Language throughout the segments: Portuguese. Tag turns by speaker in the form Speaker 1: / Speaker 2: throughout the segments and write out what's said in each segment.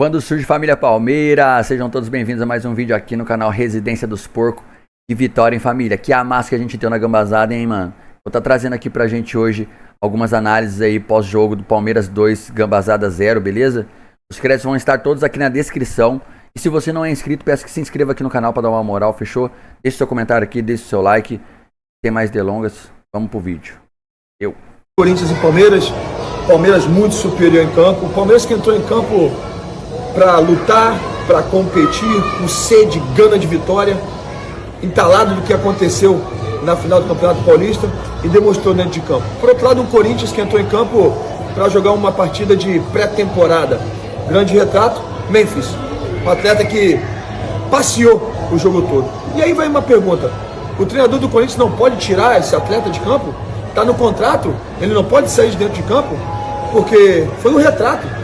Speaker 1: Quando surge família Palmeiras, sejam todos bem-vindos a mais um vídeo aqui no canal Residência dos Porcos e Vitória em Família. Que é a massa que a gente deu na gambazada, hein, mano? Vou estar trazendo aqui pra gente hoje algumas análises aí pós-jogo do Palmeiras 2, Gambazada 0, beleza? Os créditos vão estar todos aqui na descrição. E se você não é inscrito, peço que se inscreva aqui no canal pra dar uma moral, fechou? Deixe seu comentário aqui, deixe seu like. Sem mais delongas, vamos pro vídeo.
Speaker 2: Corinthians e Palmeiras, Palmeiras muito superior em campo, o Palmeiras que entrou em campo para lutar, para competir, com sede, gana de vitória, entalado do que aconteceu na final do Campeonato Paulista e demonstrou dentro de campo. Por outro lado, o Corinthians que entrou em campo para jogar uma partida de pré-temporada. Grande retrato, Memphis, um atleta que passeou o jogo todo. E aí vai uma pergunta, o treinador do Corinthians não pode tirar esse atleta de campo? Está no contrato, ele não pode sair de dentro de campo? Porque foi um retrato.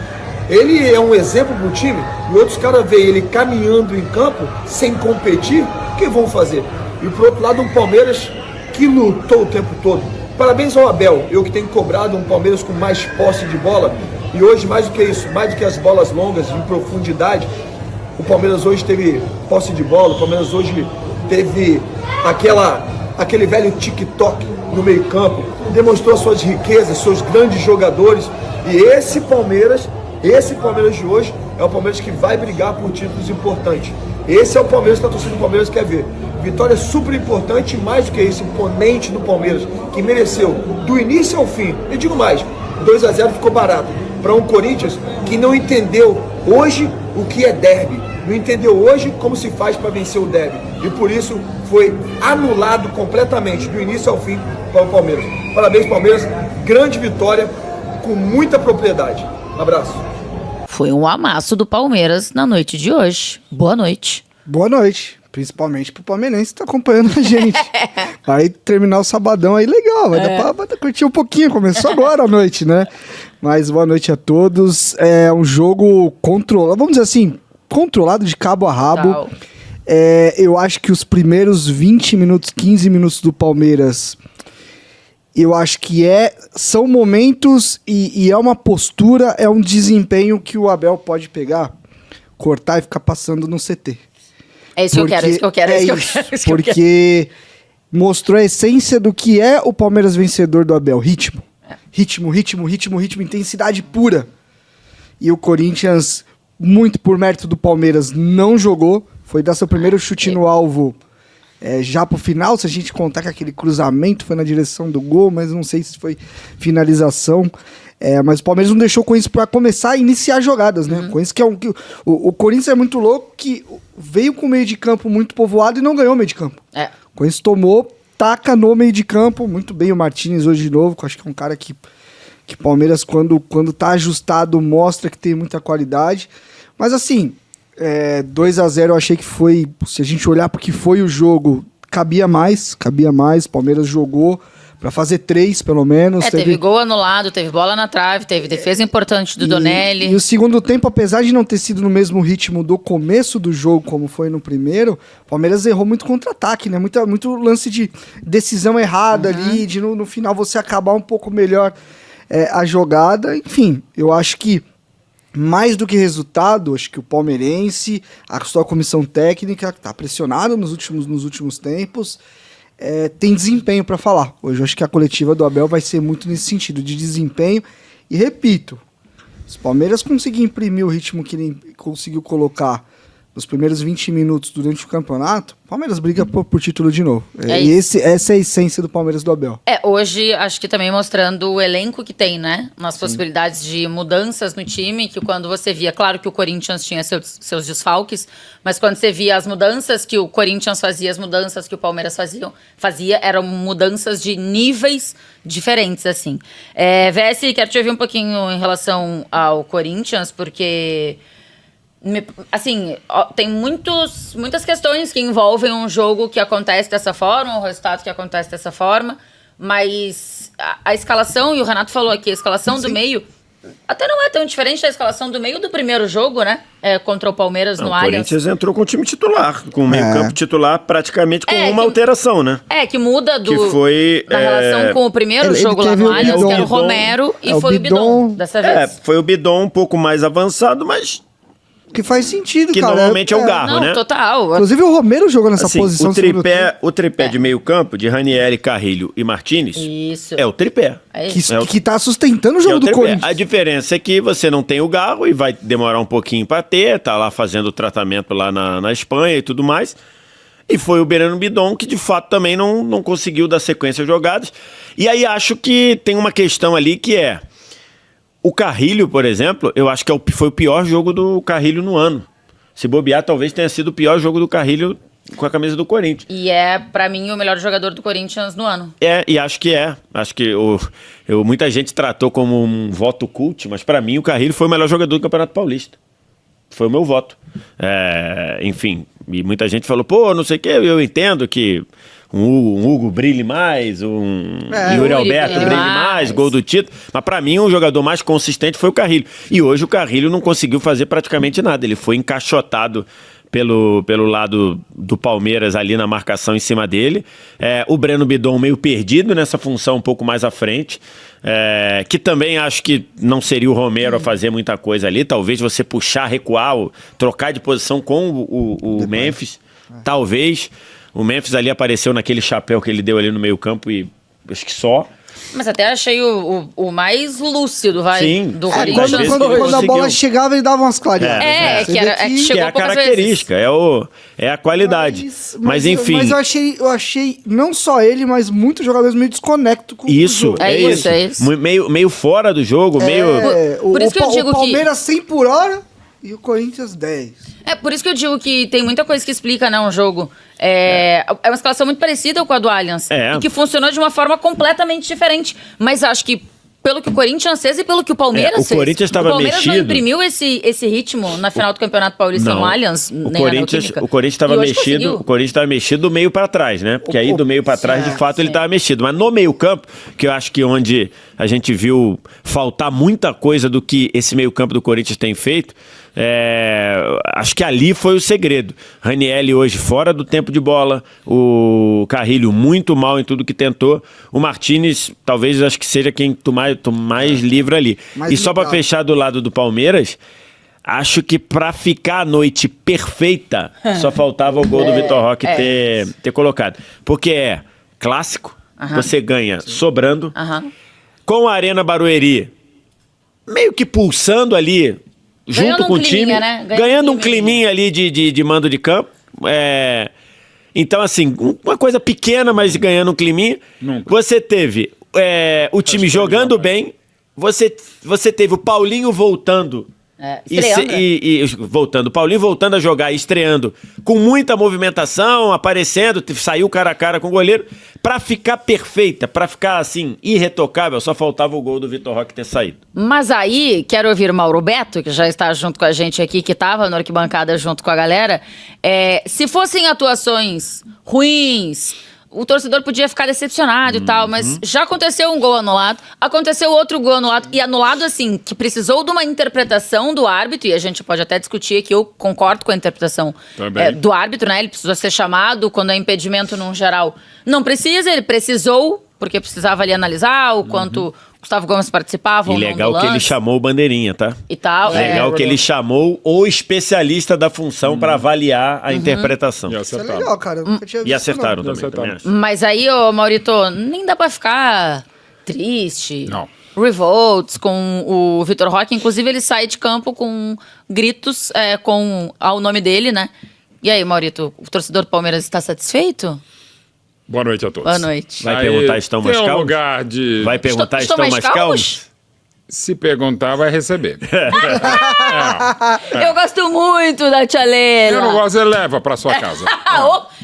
Speaker 2: Ele é um exemplo para o time e outros caras veem ele caminhando em campo sem competir, o que vão fazer? E por outro lado, um Palmeiras que lutou o tempo todo. Parabéns ao Abel, eu que tenho cobrado um Palmeiras com mais posse de bola e hoje mais do que isso, mais do que as bolas longas em profundidade, o Palmeiras hoje teve posse de bola, o Palmeiras hoje teve aquele velho tic-toc no meio campo, demonstrou suas riquezas, seus grandes jogadores e esse Palmeiras de hoje é o Palmeiras que vai brigar por títulos importantes. Esse é o Palmeiras que a torcida do Palmeiras quer ver. Vitória super importante e mais do que isso, imponente do Palmeiras, que mereceu do início ao fim. Eu digo mais, 2-0 ficou barato para um Corinthians que não entendeu hoje o que é derby. Não entendeu hoje como se faz para vencer o derby. E por isso foi anulado completamente, do início ao fim, para o Palmeiras. Parabéns, Palmeiras. Grande vitória, com muita propriedade. Um abraço.
Speaker 3: Foi um amasso do Palmeiras na noite de hoje. Boa noite.
Speaker 4: Boa noite, principalmente pro palmeirense que tá acompanhando a gente. Vai terminar o sabadão aí legal, vai dar pra curtir um pouquinho, começou agora a noite, né? Mas boa noite a todos. É um jogo controlado, vamos dizer assim, controlado de cabo a rabo. Eu acho que os primeiros 20 minutos, 15 minutos do Palmeiras, eu acho que são momentos e é uma postura, é um desempenho que o Abel pode pegar, cortar e ficar passando no CT.
Speaker 3: É isso que eu quero, é isso que eu quero, é isso que eu quero.
Speaker 4: Porque mostrou a essência do que é o Palmeiras vencedor do Abel. Ritmo. Ritmo, intensidade pura. E o Corinthians, muito por mérito do Palmeiras, não jogou. Foi dar seu primeiro chute no alvo já pro final, se a gente contar que aquele cruzamento foi na direção do gol, mas não sei se foi finalização. Mas o Palmeiras não deixou com isso para começar a iniciar jogadas, né? Com isso que o Corinthians é muito louco, que veio com o meio de campo muito povoado e não ganhou o meio de campo. Com isso tomou, taca no meio de campo, muito bem o Martínez hoje de novo, que eu acho que é um cara que Palmeiras quando tá ajustado mostra que tem muita qualidade. Mas assim, 2-0 eu achei que foi, se a gente olhar porque foi o jogo, cabia mais, Palmeiras jogou pra fazer 3 pelo menos.
Speaker 3: Teve gol anulado, teve bola na trave, teve defesa importante do Donelli.
Speaker 4: E o segundo tempo, apesar de não ter sido no mesmo ritmo do começo do jogo, como foi no primeiro, o Palmeiras errou muito contra-ataque, né? Muito lance de decisão errada ali, de no final você acabar um pouco melhor a jogada. Enfim, eu acho que mais do que resultado, acho que o palmeirense, a sua comissão técnica, que está pressionada nos últimos tempos, tem desempenho para falar. Hoje eu acho que a coletiva do Abel vai ser muito nesse sentido, de desempenho. E repito, se o Palmeiras conseguir imprimir o ritmo que ele conseguiu colocar nos primeiros 20 minutos durante o campeonato, o Palmeiras briga por título de novo. Essa é a essência do Palmeiras do Abel.
Speaker 3: Hoje acho que também mostrando o elenco que tem, né? Umas possibilidades de mudanças no time, que quando você via, claro que o Corinthians tinha seus desfalques, mas quando você via as mudanças que o Corinthians fazia, as mudanças que o Palmeiras fazia eram mudanças de níveis diferentes, assim. VS, quero te ouvir um pouquinho em relação ao Corinthians, porque assim, tem muitas questões que envolvem um jogo que acontece dessa forma, um resultado que acontece dessa forma, mas a escalação, e o Renato falou aqui, a escalação do meio até não é tão diferente da escalação do meio do primeiro jogo, né? Contra o Palmeiras no Allianz.
Speaker 5: O Corinthians entrou com o time titular, com o meio-campo titular praticamente com uma alteração, né?
Speaker 3: Que muda
Speaker 5: que foi,
Speaker 3: da relação com o primeiro jogo lá no Allianz, que era o Romero, e foi o Bidon dessa vez.
Speaker 5: Foi o Bidon um pouco mais avançado, mas
Speaker 4: Que faz sentido,
Speaker 5: que
Speaker 4: cara.
Speaker 5: normalmente é o Garro,
Speaker 3: Não,
Speaker 5: né?
Speaker 3: total.
Speaker 4: Inclusive o Romero jogou nessa
Speaker 5: Assim,
Speaker 4: posição.
Speaker 5: o tripé de meio campo, de Ranieri, Carrilho e Martinez,
Speaker 3: Isso.
Speaker 5: é o tripé.
Speaker 3: É isso.
Speaker 4: Que tá sustentando o
Speaker 5: É
Speaker 4: jogo
Speaker 5: o
Speaker 4: do
Speaker 5: tripé.
Speaker 4: Corinthians.
Speaker 5: A diferença é que você não tem o Garro e vai demorar um pouquinho pra ter, tá lá fazendo o tratamento lá na Espanha e tudo mais. E foi o Breno Bidon que de fato também não conseguiu dar sequência às jogadas. E aí acho que tem uma questão ali que é... O Carrilho, por exemplo, eu acho que foi o pior jogo do Carrilho no ano. Se bobear, talvez tenha sido o pior jogo do Carrilho com a camisa do Corinthians.
Speaker 3: E é, pra mim, o melhor jogador do Corinthians no ano.
Speaker 5: E acho que é. Acho que muita gente tratou como um voto cult, mas pra mim o Carrilho foi o melhor jogador do Campeonato Paulista. Foi o meu voto. Enfim, e muita gente falou, pô, não sei o quê, eu entendo que um Hugo brilhe mais, Yuri Alberto brilhe mais, gol do título, mas pra mim o jogador mais consistente foi o Carrilho. E hoje o Carrilho não conseguiu fazer praticamente nada, ele foi encaixotado pelo lado do Palmeiras ali na marcação em cima dele. O Breno Bidon meio perdido nessa função um pouco mais à frente, que também acho que não seria o Romero a fazer muita coisa ali, talvez você puxar, recuar, trocar de posição com o Memphis, talvez. O Memphis ali apareceu naquele chapéu que ele deu ali no meio campo e acho que só.
Speaker 3: Mas até achei o mais lúcido,
Speaker 5: Sim.
Speaker 3: do
Speaker 5: Quando
Speaker 3: Corinthians.
Speaker 4: Quando a bola chegava, ele dava umas clareadas.
Speaker 3: Que chegou
Speaker 5: é a
Speaker 3: poucas
Speaker 5: característica, é a qualidade. Mas enfim.
Speaker 4: Mas eu achei não só ele, mas muitos jogadores meio desconecto com o jogo.
Speaker 3: É isso.
Speaker 5: Meio fora do jogo, meio...
Speaker 3: Por isso que eu digo
Speaker 4: o Palmeiras 100 por hora e o Corinthians 10.
Speaker 3: Por isso que eu digo que tem muita coisa que explica, né, um jogo. É uma escalação muito parecida com a do Allianz. E que funcionou de uma forma completamente diferente. Mas acho que pelo que o Corinthians fez e pelo que o Palmeiras fez.
Speaker 5: O Corinthians estava mexido.
Speaker 3: O Palmeiras não imprimiu esse ritmo na final do Campeonato Paulista no Allianz, nem na Neoquímica.
Speaker 5: O Corinthians estava mexido do meio para trás, né? Porque aí do meio para trás, de fato, ele estava mexido. Mas no meio campo, que eu acho que onde a gente viu faltar muita coisa do que esse meio campo do Corinthians tem feito, acho que ali foi o segredo. Ranieri hoje fora do tempo de bola, o Carrilho muito mal em tudo que tentou, o Martinez talvez acho que seja quem tomar mais livre ali. E só para fechar do lado do Palmeiras, acho que para ficar a noite perfeita só faltava o gol do Vitor Roque ter colocado. Porque é clássico, você ganha sobrando, com a Arena Barueri meio que pulsando ali junto com o time,
Speaker 3: né?
Speaker 5: ganhando um climinha ali de mando de campo. Então, assim, uma coisa pequena, mas ganhando um climinha. Você teve o time jogando bem, você teve o Paulinho voltando. O Paulinho voltando a jogar e estreando com muita movimentação, aparecendo, saiu cara a cara com o goleiro, pra ficar perfeita, pra ficar assim, irretocável, só faltava o gol do Vitor Roque ter saído.
Speaker 3: Mas aí, quero ouvir o Mauro Beto, que já está junto com a gente aqui, que estava na arquibancada junto com a galera. Se fossem atuações ruins, o torcedor podia ficar decepcionado e tal, mas já aconteceu um gol anulado, aconteceu outro gol anulado, e anulado assim, que precisou de uma interpretação do árbitro, e a gente pode até discutir aqui, eu concordo com a interpretação do árbitro, né? Ele precisou ser chamado quando é impedimento num geral. Não precisa, ele precisou, porque precisava ali analisar o quanto Gustavo Gomes participava ou não do lance.
Speaker 5: E legal que ele chamou o Bandeirinha, tá?
Speaker 3: E tal.
Speaker 5: Legal que ele chamou o especialista da função para avaliar a interpretação.
Speaker 4: Isso é legal, cara. Eu nunca tinha visto
Speaker 5: E acertaram
Speaker 4: não.
Speaker 5: também acho.
Speaker 3: Mas aí, ô Maurito, nem dá pra ficar triste.
Speaker 6: Não.
Speaker 3: Revolts com o Vitor Roque. Inclusive, ele sai de campo com gritos ao nome dele, né? E aí, Maurito, o torcedor do Palmeiras está satisfeito?
Speaker 6: Boa noite a todos.
Speaker 3: Boa noite.
Speaker 5: Vai perguntar, estão mais
Speaker 6: tem
Speaker 5: calmos?
Speaker 6: lugar de...
Speaker 5: Vai perguntar, estão mais calmos?
Speaker 6: Se perguntar, vai receber.
Speaker 3: Eu gosto muito da tia Leila.
Speaker 6: Eu não gosto, você leva pra sua casa.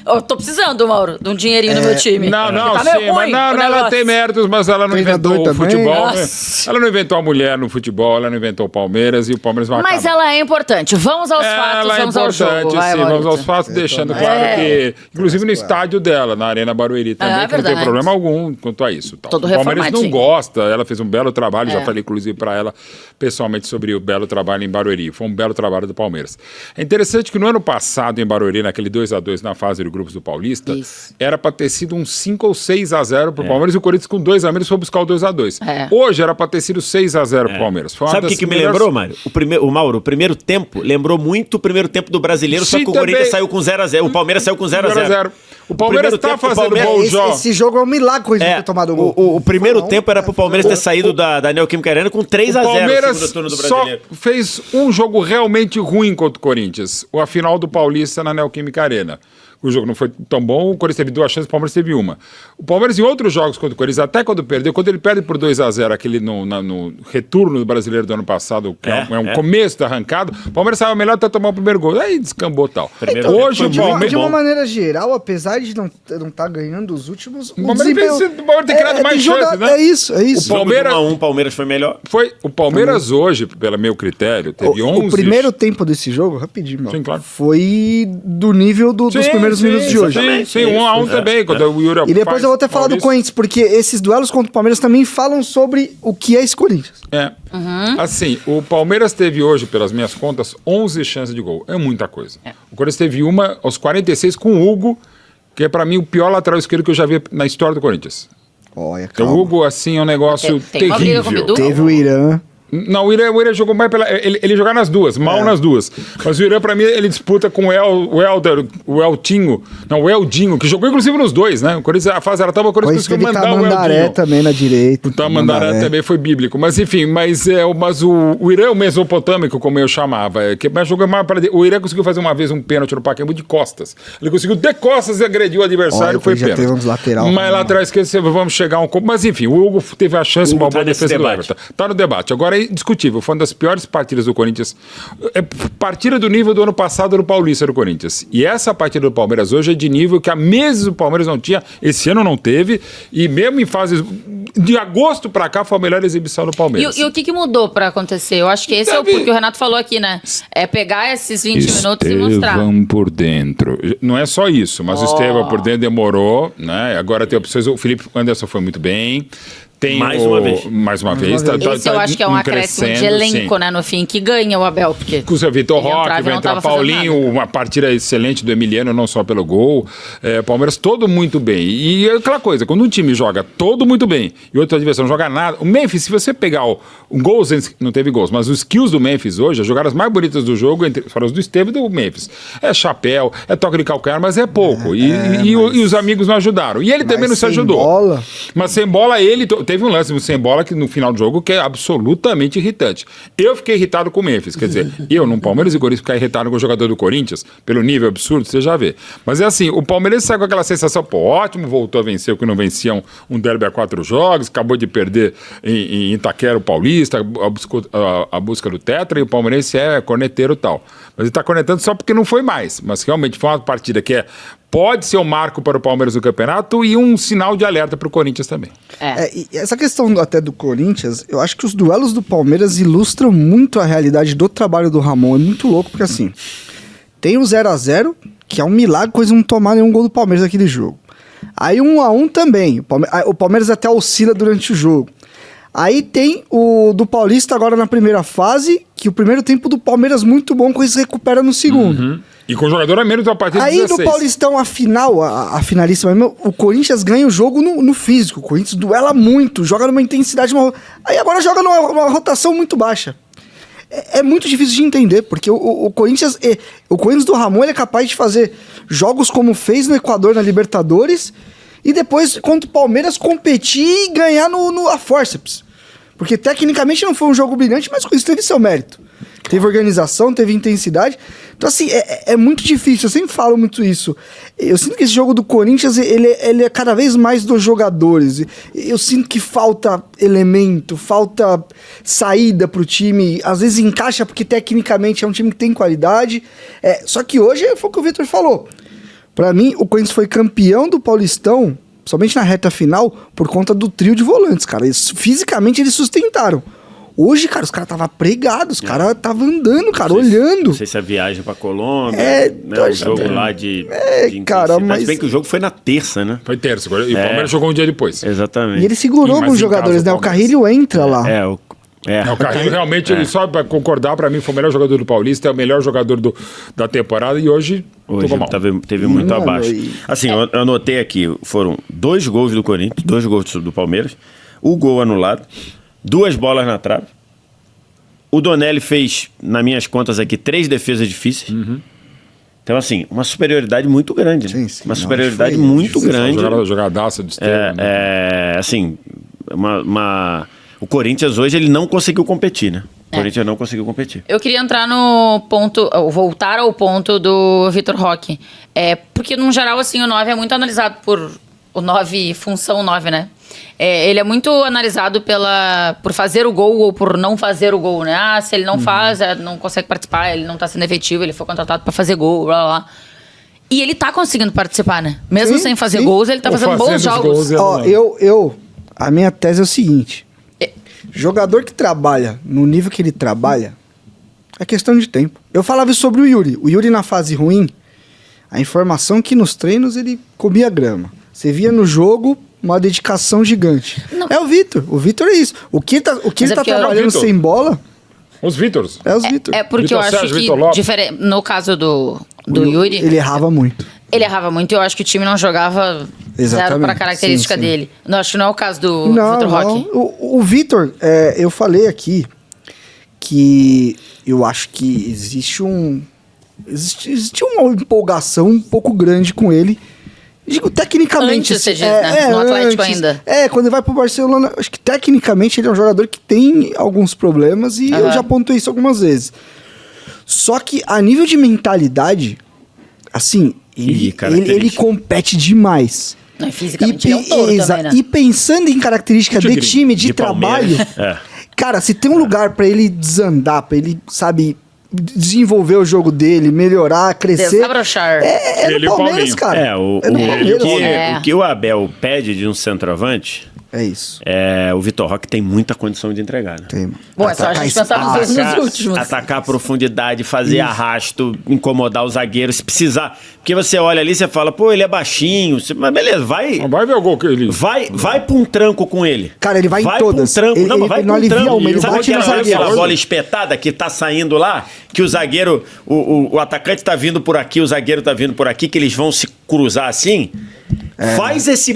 Speaker 3: Eu tô precisando, Mauro, de um dinheirinho no meu time.
Speaker 6: Não,
Speaker 3: Tá
Speaker 6: sim,
Speaker 3: meio ruim
Speaker 6: mas
Speaker 3: o
Speaker 6: ela
Speaker 3: negócio.
Speaker 6: tem méritos, mas ela não
Speaker 4: Treinador
Speaker 6: inventou o
Speaker 4: também.
Speaker 6: futebol. Né?
Speaker 3: Nossa.
Speaker 6: Ela não inventou a mulher no futebol, ela não inventou o Palmeiras e o Palmeiras vai
Speaker 3: Mas
Speaker 6: acabar.
Speaker 3: ela é importante. Vamos aos fatos,
Speaker 6: Ela é
Speaker 3: vamos ao jogo.
Speaker 6: importante,
Speaker 3: Vai,
Speaker 6: sim,
Speaker 3: Maurito.
Speaker 6: vamos aos fatos, deixando claro que, inclusive no estádio dela, na Arena Barueri também, que não tem
Speaker 3: verdade.
Speaker 6: problema algum quanto a isso. Tal.
Speaker 3: Todo
Speaker 6: O Palmeiras não
Speaker 3: reformadinho.
Speaker 6: gosta, ela fez um belo trabalho, já falei inclusive para ela pessoalmente sobre o belo trabalho em Barueri. Foi um belo trabalho do Palmeiras. É interessante que no ano passado em Barueri, naquele 2-2 na fase do grupos do Paulista,
Speaker 3: Isso.
Speaker 6: era para ter sido um 5 ou 6-0 pro Palmeiras, e o Corinthians com 2-0 foi buscar o 2-2. Hoje era para ter sido 6-0 pro Palmeiras.
Speaker 5: Sabe o que me lembrou, Mário? O Mauro, o primeiro tempo lembrou muito o primeiro tempo do Brasileiro, só que o Corinthians saiu com 0-0, o Palmeiras saiu com 0-0.
Speaker 6: O Palmeiras tá fazendo bom jogo.
Speaker 4: Esse jogo é um milagre com ter tomado o gol.
Speaker 5: O primeiro tempo era pro Palmeiras ter saído da Neoquímica Arena com 3-0
Speaker 6: o Palmeiras
Speaker 5: no segundo turno do
Speaker 6: só
Speaker 5: Brasileiro.
Speaker 6: fez um jogo realmente ruim contra o Corinthians, a final do Paulista na Neoquímica Arena. O jogo não foi tão bom, o Corinthians teve 2 chances, o Palmeiras teve uma. O Palmeiras, em outros jogos contra o Corinthians, até quando perdeu, quando ele perde por 2-0, aquele no retorno do Brasileiro do ano passado, que é um começo da arrancada, o Palmeiras estava melhor até tomar o primeiro gol. Aí descambou tal. Hoje o Palmeiras...
Speaker 4: De uma maneira geral, apesar de não estar ganhando os últimos...
Speaker 6: O Palmeiras tem criado mais chances, né?
Speaker 4: É isso.
Speaker 5: O Palmeiras... 1-1, o Palmeiras foi melhor.
Speaker 6: O Palmeiras hoje, pelo meu critério, teve 11...
Speaker 4: O primeiro tempo desse jogo, rapidinho, meu,
Speaker 6: Sim, claro.
Speaker 4: foi do nível dos primeiros minutos de hoje.
Speaker 6: Sim, 1-1 também, quando o Yuri
Speaker 4: E depois eu vou até falar do Corinthians, porque esses duelos contra o Palmeiras também falam sobre o que é esse Corinthians.
Speaker 6: Assim, o Palmeiras teve hoje, pelas minhas contas, 11 chances de gol. É muita coisa. O Corinthians teve uma aos 46 com o Hugo, que é pra mim o pior lateral esquerdo que eu já vi na história do Corinthians.
Speaker 4: Olha,
Speaker 6: Então, o Hugo, assim, é um negócio
Speaker 3: Tem uma briga com o
Speaker 6: terrível.
Speaker 3: Bidu?
Speaker 4: Teve o Irã.
Speaker 6: Não, o Irã jogou mais pela... Ele jogar nas duas, mal nas duas. Mas o Irã, pra mim, ele disputa com o Eldinho, que jogou inclusive nos dois, né? O Corinthians, a fase era tão boa, o Corinthians conseguiu mandar o
Speaker 4: Mandaré
Speaker 6: Eldinho.
Speaker 4: também na direita.
Speaker 6: Então, Mandaré também foi bíblico. Mas, enfim, o Irã é o mesopotâmico, como eu chamava. Mas jogou mais para... O Irã conseguiu fazer uma vez um pênalti no Pacaembu de costas. Ele conseguiu de costas e agrediu o adversário, foi pênalti.
Speaker 4: Teve uns lateral.
Speaker 6: Mas lateral esquerdo, vamos chegar um pouco... Mas, enfim, o Hugo teve a chance, uma boa defesa do Everton. Tá no debate. Agora é indiscutível. Foi uma das piores partidas do Corinthians. É partida do nível do ano passado no Paulista do Corinthians. E essa partida do Palmeiras hoje é de nível que há meses o Palmeiras não tinha, esse ano não teve, e mesmo em fases de agosto pra cá foi a melhor exibição do Palmeiras.
Speaker 3: E o que mudou pra acontecer? Eu acho que esse é o que o Renato falou aqui, né? É pegar esses 20 minutos e mostrar.
Speaker 6: Estevão por dentro. Não é só isso, mas o Estevão por dentro demorou, né? Agora tem opções. O Felipe Anderson foi muito bem. Tem
Speaker 5: mais uma vez.
Speaker 3: Esse eu acho que é um acréscimo de elenco, né, no fim, que ganha o Abel. Porque
Speaker 6: com o seu Vitor Roque, vai entrar Paulinho,
Speaker 3: nada.
Speaker 6: uma partida excelente do Emiliano, não só pelo gol. Palmeiras todo muito bem. E é aquela coisa, quando um time joga todo muito bem e outro adversário não joga nada, o Memphis, se você pegar o gols, não teve gols, mas os skills do Memphis hoje, as jogadas mais bonitas do jogo, fora os do Estevão e do Memphis, é chapéu, é toque de calcanhar, mas é pouco. E os amigos não ajudaram. E ele também não se ajudou.
Speaker 4: Bola.
Speaker 6: Mas sem bola, ele teve um lance sem bola que no final do jogo que é absolutamente irritante. Eu fiquei irritado com o Memphis, quer dizer, eu no Palmeiras e Corinthians ficar irritado com o jogador do Corinthians, pelo nível absurdo, você já vê. Mas é assim, o Palmeiras sai com aquela sensação, pô, ótimo, voltou a vencer o que não vencia um derby a 4 jogos, acabou de perder em Itaquera o Paulista, a busca do Tetra, e o Palmeirense é corneteiro e tal. Mas ele tá cornetando só porque não foi mais, mas realmente foi uma partida que pode ser um marco para o Palmeiras no campeonato e um sinal de alerta para o Corinthians também.
Speaker 4: E essa questão até do Corinthians, eu acho que os duelos do Palmeiras ilustram muito a realidade do trabalho do Ramon. É muito louco, porque assim, tem o 0-0, que é um milagre, coisa não tomar nenhum gol do Palmeiras naquele jogo. Aí 1-1 também, o Palmeiras até oscila durante o jogo. Aí tem o do Paulista agora na primeira fase, que o primeiro tempo do Palmeiras muito bom, com isso recupera no segundo.
Speaker 6: E com o jogador a menos da partida
Speaker 4: aí
Speaker 6: 16.
Speaker 4: No Paulistão, a final, a finalíssima, o Corinthians ganha o jogo no físico. O Corinthians duela muito, joga numa intensidade... Aí agora joga numa rotação muito baixa. É muito difícil de entender, porque o Corinthians do Ramon, ele é capaz de fazer jogos como fez no Equador, na Libertadores, e depois, contra o Palmeiras, competir e ganhar a forceps. Porque tecnicamente não foi um jogo brilhante, mas isso teve seu mérito. Teve organização, teve intensidade. Então, assim, é muito difícil. Eu sempre falo muito isso. Eu sinto que esse jogo do Corinthians, ele é cada vez mais dos jogadores. Eu sinto que falta elemento, falta saída pro time. Às vezes encaixa porque tecnicamente é um time que tem qualidade. Só que hoje foi o que o Vitor falou. Pra mim, o Corinthians foi campeão do Paulistão, somente na reta final, por conta do trio de volantes, cara. Fisicamente eles sustentaram. Hoje, cara, os caras estavam pregados, os caras estavam andando, cara, olhando.
Speaker 5: Não sei se a viagem pra Colômbia, o jogo lá de
Speaker 4: cara, mas...
Speaker 5: Se bem que o jogo foi na terça, né?
Speaker 6: Foi terça, e o Palmeiras jogou um dia depois.
Speaker 5: Exatamente.
Speaker 4: E ele segurou alguns jogadores, né? O Carrilho entra lá.
Speaker 6: O Carlinhos realmente, ele só para concordar, para mim, foi o melhor jogador do Paulista, é o melhor jogador da temporada e hoje jogou mal.
Speaker 5: Teve muito abaixo. Assim, eu anotei aqui, foram 2 gols do Corinthians, 2 gols do Palmeiras, o gol anulado, 2 bolas na trave. O Donelli fez, nas minhas contas aqui, 3 defesas difíceis. Então, assim, uma superioridade muito grande. Né? Uma superioridade muito grande.
Speaker 6: Jogadaça de extremo.
Speaker 5: Assim, o Corinthians hoje ele não conseguiu competir, né? O Corinthians não conseguiu competir.
Speaker 3: Eu queria entrar no ponto, voltar ao ponto do Vitor Roque. Porque, no geral, assim, o 9 é muito analisado por... O 9, função 9, né? Ele é muito analisado por fazer o gol ou por não fazer o gol, né? Se ele não faz, não consegue participar, ele não tá sendo efetivo, ele foi contratado pra fazer gol, blá, blá, blá. E ele tá conseguindo participar, né? Mesmo sem fazer gols, ele tá fazendo bons jogos.
Speaker 4: A minha tese é o seguinte. Jogador que trabalha no nível que ele trabalha, é questão de tempo. Eu falava isso sobre o Yuri. O Yuri na fase ruim, a informação que nos treinos ele comia grama. Você via no jogo uma dedicação gigante. Não. É o Vitor. O Vitor é isso. O que ele tá trabalhando sem bola...
Speaker 6: Os Vítors.
Speaker 4: É os Vitor.
Speaker 3: Porque Vitor eu acho Sérgio, que, no caso do Yuri...
Speaker 4: Ele errava muito.
Speaker 3: Ele errava muito e eu acho que o time não jogava zero para a característica dele. Não, acho que não é o caso do Vitor Roque.
Speaker 4: O Vitor, eu falei aqui que eu acho que existe uma empolgação um pouco grande com ele. Digo, tecnicamente...
Speaker 3: Antes, você diz, né? No Atlético ainda.
Speaker 4: Quando ele vai pro Barcelona, acho que tecnicamente ele é um jogador que tem alguns problemas e eu já apontei isso algumas vezes. Só que a nível de mentalidade, assim, ele compete demais.
Speaker 3: Não, fisicamente ele é um touro também, né?
Speaker 4: E pensando em característica de time, de trabalho, cara, se tem um lugar pra ele desandar, pra ele, sabe... desenvolver o jogo dele, melhorar, crescer.
Speaker 3: Desabrochar.
Speaker 4: É no Palmeiras, cara.
Speaker 5: O que o Abel pede de um centroavante...
Speaker 4: É isso.
Speaker 5: O Vitor Roque tem muita condição de entregar, né?
Speaker 4: Tem.
Speaker 3: Bom, é só a gente pensar nos últimos.
Speaker 5: Atacar a profundidade, fazer arrasto, incomodar o zagueiro, se precisar. Porque você olha ali e você fala, pô, ele é baixinho. Mas beleza, vai...
Speaker 6: Vai ver o gol que ele...
Speaker 5: Vai pra um tranco com ele.
Speaker 4: Cara, ele vai em todas.
Speaker 5: Vai pra um tranco.
Speaker 4: Ele não alivia uma, ele
Speaker 5: sabe
Speaker 4: bate no zagueiro.
Speaker 5: aquela bola espetada que tá saindo lá? Que o zagueiro... O atacante tá vindo por aqui, o zagueiro tá vindo por aqui, que eles vão se cruzar assim... Faz esse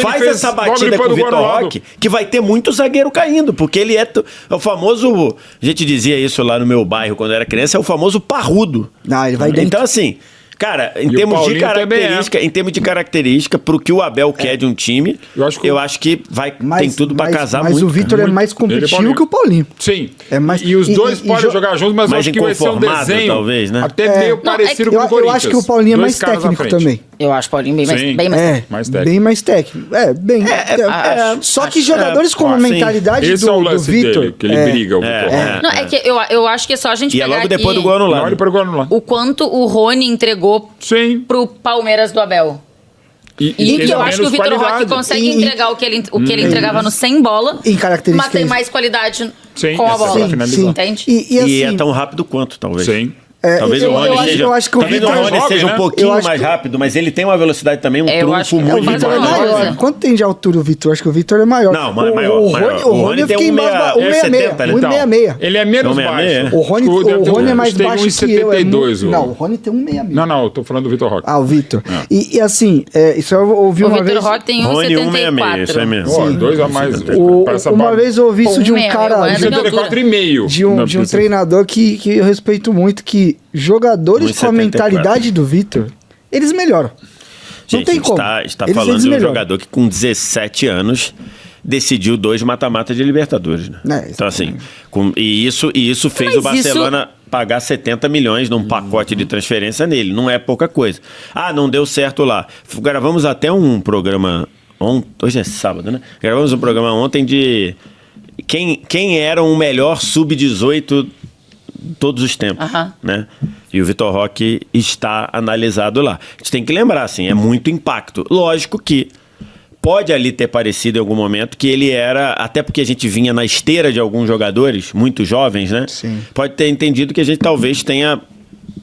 Speaker 5: faz essa batida com o Vitor Roque, que vai ter muito zagueiro caindo, porque ele é o famoso... A gente dizia isso lá no meu bairro quando eu era criança, é o famoso parrudo.
Speaker 4: Ele vai dentro.
Speaker 5: Então, assim... Cara, em termos de característica, pro que o Abel quer de um time, eu acho que tem tudo pra casar muito.
Speaker 4: Mas o Vitor é mais competitivo que o Paulinho.
Speaker 6: Sim. E os dois podem jogar juntos, mas eu acho que vai ser um desenho
Speaker 5: talvez, né?
Speaker 6: até meio parecido com o Corinthians.
Speaker 4: Eu acho que o Paulinho é mais técnico também.
Speaker 3: Eu acho o Paulinho bem mais técnico.
Speaker 4: Bem mais técnico. Só que jogadores com a mentalidade
Speaker 6: esse
Speaker 4: do
Speaker 6: é o lance
Speaker 4: Vitor...
Speaker 6: dele, que ele briga o Vitor.
Speaker 3: Não, é que eu acho que é só a gente
Speaker 5: pegar logo depois do gol anulado.
Speaker 3: O quanto o Rony entregou pro Palmeiras do Abel. E eu acho que o Vitor Roque consegue entregar o que ele entregava no sem bola, mas tem mais qualidade com a bola. Entende?
Speaker 5: E é tão rápido quanto, talvez.
Speaker 6: Sim.
Speaker 5: Talvez o Rony seja um pouquinho mais rápido, mas ele tem uma velocidade também, um trunfo muito
Speaker 4: maior. Quanto tem de altura o Vitor? Acho que o Vitor é maior.
Speaker 5: Não, maior.
Speaker 4: O Rony eu fiquei mais baixo. 1,66.
Speaker 6: Ele é menos baixo.
Speaker 4: O Rony é mais baixo que eu. Não, o Rony tem 1,66.
Speaker 6: Não, eu tô falando do Vitor Roque.
Speaker 4: O Vitor. E assim, isso eu ouvi uma vez...
Speaker 3: O Vitor Roque tem 1,74.
Speaker 5: Isso é mesmo.
Speaker 6: 2 a mais.
Speaker 4: Uma vez eu ouvi isso de um cara...
Speaker 6: 1,74,5.
Speaker 4: De um treinador que eu respeito muito, que jogadores com a mentalidade do Vitor, eles melhoram. Não tem como.
Speaker 5: Está falando de um jogador que com 17 anos decidiu 2 mata-mata de Libertadores, né? Então assim, e isso fez o Barcelona pagar 70 milhões num pacote de transferência nele. Não é pouca coisa. Não deu certo lá. Gravamos até um programa hoje é sábado, né? Gravamos um programa ontem de quem era o melhor sub-18 todos os tempos, né? E o Vitor Roque está analisado lá. A gente tem que lembrar, assim, é muito impacto. Lógico que pode ali ter parecido em algum momento que ele era, até porque a gente vinha na esteira de alguns jogadores, muito jovens, né?
Speaker 4: Sim.
Speaker 5: Pode ter entendido que a gente talvez tenha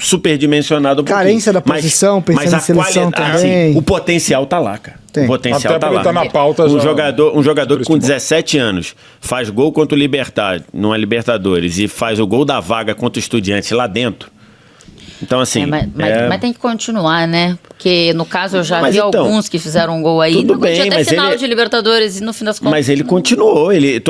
Speaker 5: superdimensionado um
Speaker 4: Carência da
Speaker 5: pouquinho.
Speaker 4: posição, pensando na seleção também.
Speaker 5: O potencial tá lá, cara.
Speaker 4: Tem.
Speaker 5: O potencial
Speaker 6: Até
Speaker 5: tá
Speaker 6: porque
Speaker 5: lá.
Speaker 6: tá na pauta
Speaker 5: um
Speaker 6: já.
Speaker 5: jogador que com 17 anos faz gol contra o Libertad, numa Libertadores, e faz o gol da vaga contra o Estudiantes lá dentro. Então, assim...
Speaker 3: Mas tem que continuar, né? Porque, no caso, eu já
Speaker 5: Mas
Speaker 3: vi
Speaker 5: então,
Speaker 3: alguns que fizeram um gol aí.
Speaker 5: tudo
Speaker 3: Não
Speaker 5: bem,
Speaker 3: tinha até
Speaker 5: mas
Speaker 3: final
Speaker 5: ele-
Speaker 3: de Libertadores e no fim das contas...
Speaker 5: Mas ele continuou, ele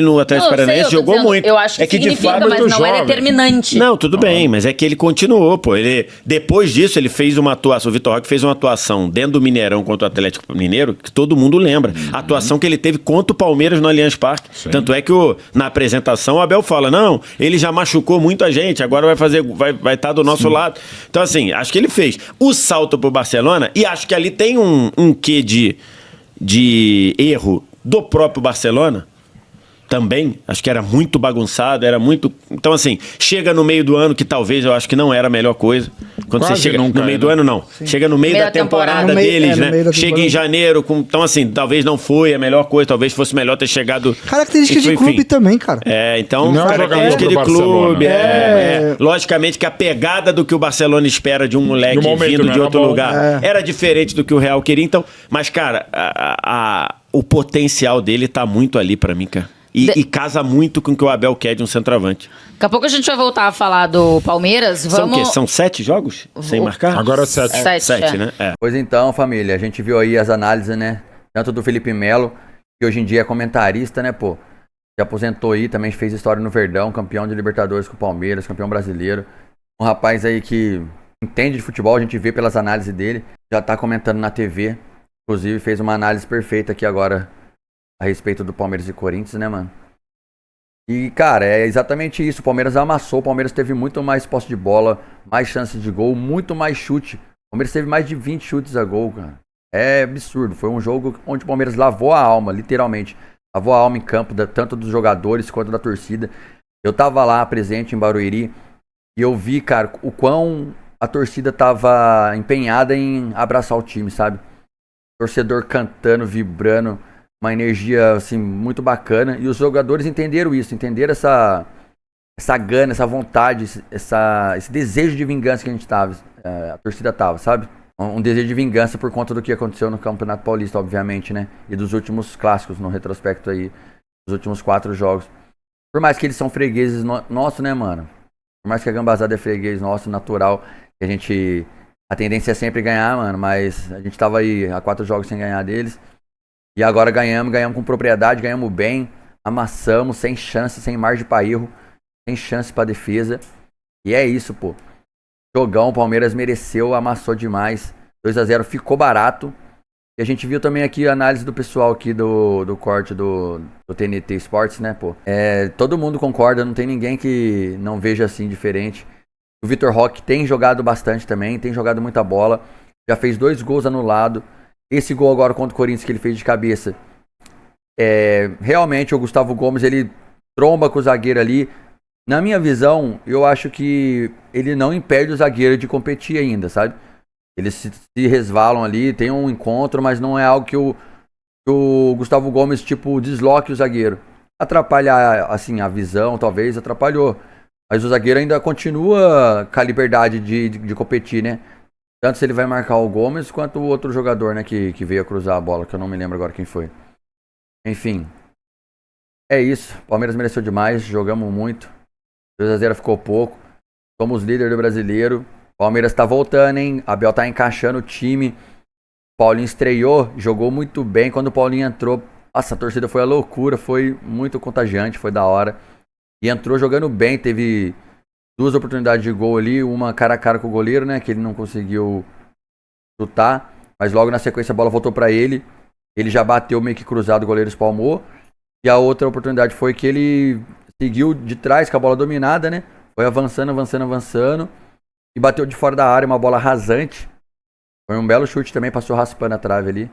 Speaker 5: no Atlético
Speaker 3: Não, eu sei,
Speaker 5: Paranaense
Speaker 3: eu tô
Speaker 5: jogou
Speaker 3: dizendo,
Speaker 5: muito.
Speaker 3: Eu acho que,
Speaker 5: de
Speaker 3: significa,
Speaker 5: fato,
Speaker 3: mas
Speaker 6: muito
Speaker 3: não é
Speaker 6: jovem.
Speaker 3: determinante.
Speaker 5: Não, tudo bem, mas é que ele continuou, pô. Ele, depois disso, ele fez uma atuação. O Vitor Roque fez uma atuação dentro do Mineirão contra o Atlético Mineiro, que todo mundo lembra. A atuação que ele teve contra o Palmeiras no Allianz Parque. Tanto é que na apresentação o Abel fala: não, ele já machucou muita gente, agora vai estar do nosso lado. Então, assim, acho que ele fez o salto pro Barcelona, e acho que ali tem um quê de erro do próprio Barcelona. Também, acho que era muito bagunçado, era muito... Então, assim, chega no meio do ano, que talvez eu acho que não era a melhor coisa. Quando
Speaker 6: Quase
Speaker 5: você chega
Speaker 6: nunca
Speaker 5: no meio
Speaker 6: é,
Speaker 5: do
Speaker 6: né?
Speaker 5: ano, não. Chega no meio
Speaker 3: Meio
Speaker 5: da
Speaker 3: da temporada.
Speaker 5: temporada
Speaker 4: No meio-
Speaker 5: deles,
Speaker 4: no
Speaker 5: né?
Speaker 4: meio da
Speaker 5: Chega em
Speaker 4: temporada.
Speaker 5: janeiro, então, assim, talvez não foi a melhor coisa, talvez fosse melhor ter chegado...
Speaker 4: Característica de
Speaker 5: Enfim.
Speaker 4: clube também, cara.
Speaker 5: Então,
Speaker 6: Não é um
Speaker 5: característica de
Speaker 6: jogador pro
Speaker 5: clube.
Speaker 6: Barcelona.
Speaker 5: Logicamente que a pegada do que o Barcelona espera de um moleque
Speaker 6: No momento,
Speaker 5: vindo
Speaker 6: não
Speaker 5: de
Speaker 6: era
Speaker 5: outro
Speaker 6: bom.
Speaker 5: lugar era diferente do que o Real queria. Então, mas, cara, o potencial dele tá muito ali pra mim, cara. E casa muito com o que o Abel quer de um centroavante.
Speaker 3: Daqui a pouco a gente vai voltar a falar do Palmeiras.
Speaker 5: São o
Speaker 3: Vamos...
Speaker 5: quê? São 7 jogos sem marcar?
Speaker 6: Agora 7.
Speaker 3: Sete,
Speaker 5: né? É.
Speaker 1: Pois então, família, a gente viu aí as análises, né? Tanto do Felipe Melo, que hoje em dia é comentarista, né, pô? Se aposentou aí, também fez história no Verdão, campeão de Libertadores com o Palmeiras, campeão brasileiro. Um rapaz aí que entende de futebol, a gente vê pelas análises dele. Já tá comentando na TV. Inclusive fez uma análise perfeita aqui agora a respeito do Palmeiras e Corinthians, né, mano? E, cara, é exatamente isso. O Palmeiras amassou, o Palmeiras teve muito mais posse de bola, mais chances de gol, muito mais chute. O Palmeiras teve mais de 20 chutes a gol, cara. É absurdo. Foi um jogo onde o Palmeiras lavou a alma, literalmente. Lavou a alma em campo, tanto dos jogadores quanto da torcida. Eu tava lá presente em Barueri e eu vi, cara, o quão a torcida tava empenhada em abraçar o time, sabe? Torcedor cantando, vibrando, uma energia, assim, muito bacana. E os jogadores entenderam isso, entenderam essa gana, essa vontade, esse desejo de vingança que a gente tava, a torcida tava, sabe? Um desejo de vingança por conta do que aconteceu no Campeonato Paulista, obviamente, né? E dos últimos clássicos, no retrospecto aí, dos últimos 4 jogos. Por mais que eles são fregueses nosso, né, mano? Por mais que a Gambazada é freguês nosso, natural, que a tendência é sempre ganhar, mano, mas a gente tava aí há 4 jogos sem ganhar deles. E agora ganhamos com propriedade, ganhamos bem, amassamos, sem chance, sem margem pra erro, sem chance pra defesa. E é isso, pô. Jogão, o Palmeiras mereceu, amassou demais. 2-0 ficou barato. E a gente viu também aqui a análise do pessoal aqui do corte do TNT Sports, né, pô. Todo mundo concorda, não tem ninguém que não veja assim diferente. O Vitor Roque tem jogado bastante também, tem jogado muita bola. Já fez 2 gols anulados. Esse gol agora contra o Corinthians que ele fez de cabeça. Realmente o Gustavo Gomes, ele tromba com o zagueiro ali. Na minha visão, eu acho que ele não impede o zagueiro de competir ainda, sabe? Eles se resvalam ali, tem um encontro, mas não é algo que o Gustavo Gomes, tipo, desloque o zagueiro. Atrapalha, assim, a visão, talvez, atrapalhou. Mas o zagueiro ainda continua com a liberdade de competir, né? Tanto se ele vai marcar o Gomes, quanto o outro jogador, né, que veio a cruzar a bola, que eu não me lembro agora quem foi. Enfim. É isso. Palmeiras mereceu demais, jogamos muito. 2-0 ficou pouco. Somos líder do brasileiro. Palmeiras tá voltando, hein? Abel tá encaixando o time. Paulinho estreou, jogou muito bem. Quando o Paulinho entrou, nossa, a torcida foi a loucura. Foi muito contagiante, foi da hora. E entrou jogando bem, teve 2 oportunidades de gol ali. Uma cara a cara com o goleiro, né? Que ele não conseguiu chutar. Mas logo na sequência a bola voltou pra ele. Ele já bateu meio que cruzado, o goleiro espalmou. E a outra oportunidade foi que ele seguiu de trás com a bola dominada, né? Foi avançando. E bateu de fora da área, uma bola rasante. Foi um belo chute também, passou raspando a trave ali.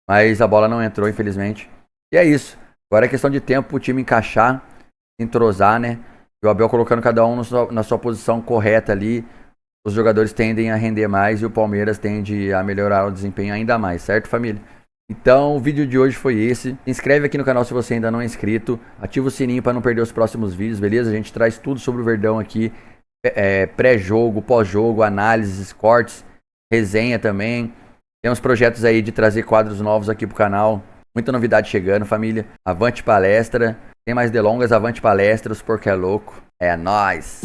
Speaker 1: Mas a bola não entrou, infelizmente. E é isso. Agora é questão de tempo pro time encaixar, entrosar, né? E o Abel colocando cada um na sua posição correta ali. Os jogadores tendem a render mais e o Palmeiras tende a melhorar o desempenho ainda mais, certo, família? Então, o vídeo de hoje foi esse. Se inscreve aqui no canal se você ainda não é inscrito. Ativa o sininho para não perder os próximos vídeos, beleza? A gente traz tudo sobre o Verdão aqui. pré-jogo, pós-jogo, análises, cortes, resenha também. Temos projetos aí de trazer quadros novos aqui pro canal. Muita novidade chegando, família. Avante palestra. Sem mais delongas, avante palestra, os porco é louco. É nóis!